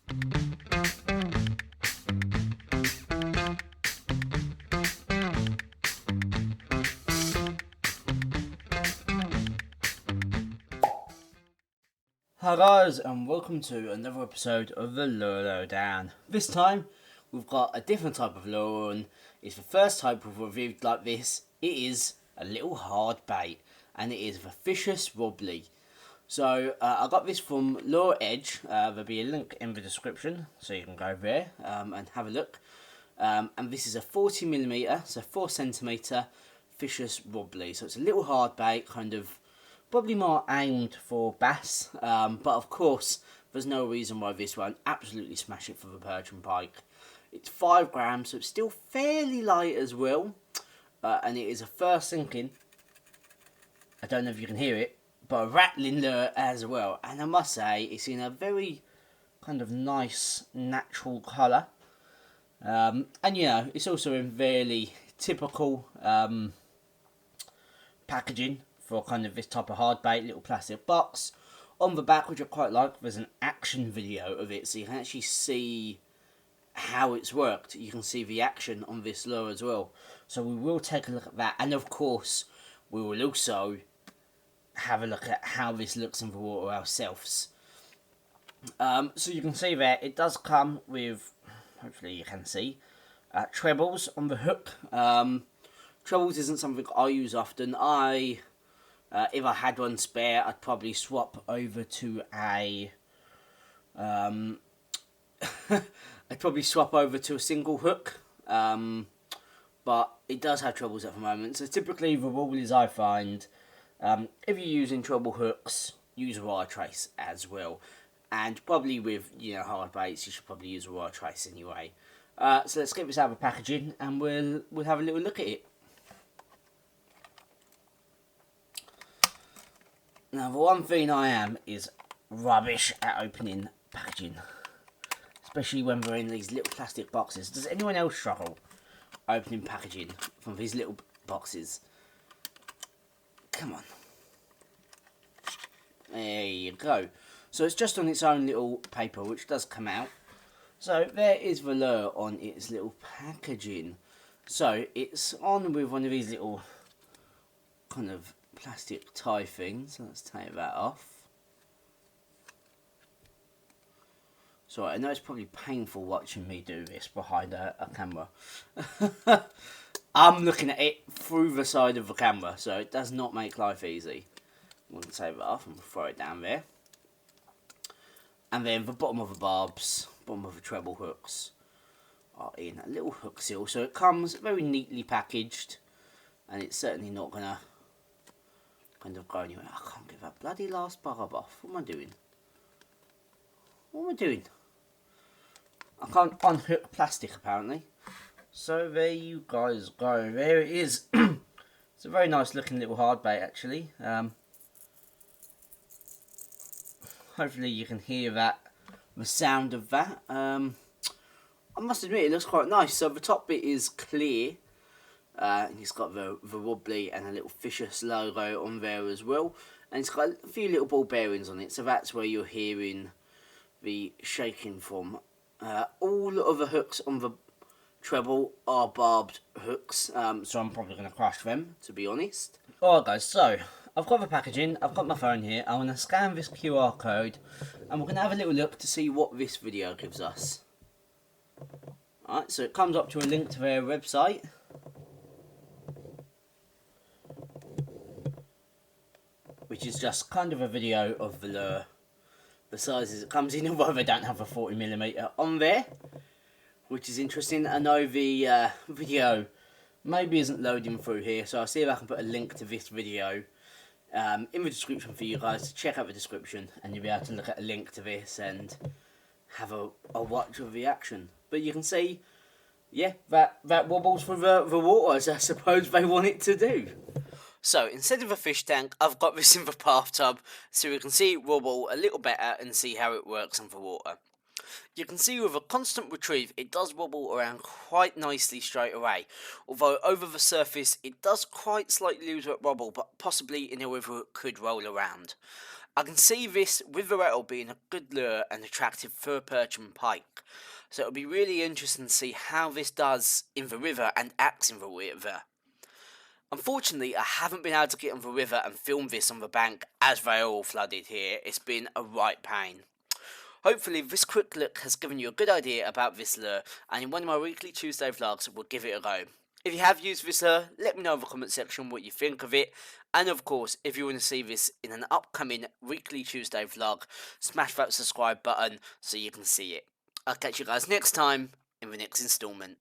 Hi guys, and welcome to another episode of the Lowdown. This time we've got a different type of lure on. It's the first type we've reviewed like this. It is a little hard bait, and it is the Fishus Wobly. So I got this from Lure Edge. There'll be a link in the description, so you can go there and have a look. And this is a 40mm, so 4cm Fishus Wobly. So it's a little hard bait, kind of probably more aimed for bass, but of course there's no reason why this won't absolutely smash it for the perch and pike. It's 5 grams, so it's still fairly light as well, and it is a first sinking, I don't know if you can hear it, but a rattling lure as well. And I must say it's in a very kind of nice natural colour, and you know, it's also in fairly typical packaging for kind of this type of hard bait, little plastic box. On the back, which I quite like, there's an action video of it, so you can actually see how it's worked. You can see the action on this lure as well. So we will take a look at that, and of course we will also have a look at how this looks in the water ourselves. So you can see there, it does come with, hopefully you can see, trebles on the hook. Trebles isn't something I use often. If I had one spare, I'd probably swap over to a I'd probably swap over to a single hook, but it does have trebles at the moment. So typically the rule is, I find, if you're using treble hooks, use a wire trace as well, and probably with, you know, hard baits, you should probably use a wire trace anyway. So let's get this out of the packaging, and we'll have a little look at it. Now, the one thing I am is rubbish at opening packaging, especially when we're in these little plastic boxes. Does anyone else struggle opening packaging from these little boxes? Come on. There you go. So it's just on its own little paper, which does come out. So there is the lure on its little packaging. So it's on with one of these little kind of plastic tie things. So let's take that off. So I know it's probably painful watching me do this behind a camera. I'm looking at it through the side of the camera, so it does not make life easy. I'm going to take that off and throw it down there. And then the bottom of the barbs, bottom of the treble hooks, are in a little hook seal. So it comes very neatly packaged, and it's certainly not going to kind of go anywhere. I can't get that bloody last barb off. What am I doing? What am I doing? I can't unhook plastic, apparently. So there you guys go. There it is. It's a very nice looking little hard bait, actually. Hopefully you can hear that, the sound of that. I must admit, it looks quite nice. So the top bit is clear. And it's got the wobbly and a little Fishus logo on there as well. And it's got a few little ball bearings on it, so that's where you're hearing the shaking from. All of the hooks on the treble are barbed hooks, so I'm probably going to crush them, to be honest. Alright guys, so I've got the packaging, I've got my phone here. I'm going to scan this QR code, and we're going to have a little look to see what this video gives us. Alright, so it comes up to a link to their website. Which is just kind of a video of the lure, the sizes it comes in, although they don't have a 40mm on there, which is interesting. I know the video maybe isn't loading through here, so I'll see if I can put a link to this video in the description for you guys to check out the description, and you'll be able to look at a link to this and have a watch of the action. But you can see, yeah, that wobbles through the water, as I suppose they want it to do. So instead of a fish tank, I've got this in the bathtub, so we can see it wobble a little better and see how it works in the water. You can see with a constant retrieve, it does wobble around quite nicely straight away, although over the surface it does quite slightly lose that wobble, but possibly in a river it could roll around. I can see this with the rattle being a good lure and attractive fur perch and pike, so it'll be really interesting to see how this does in the river and acts in the river. Unfortunately, I haven't been able to get on the river and film this on the bank as they are all flooded here. It's been a right pain. Hopefully this quick look has given you a good idea about this lure, and in one of my weekly Tuesday vlogs we'll give it a go. If you have used this lure, let me know in the comment section what you think of it, and of course if you want to see this in an upcoming weekly Tuesday vlog, smash that subscribe button so you can see it. I'll catch you guys next time in the next installment.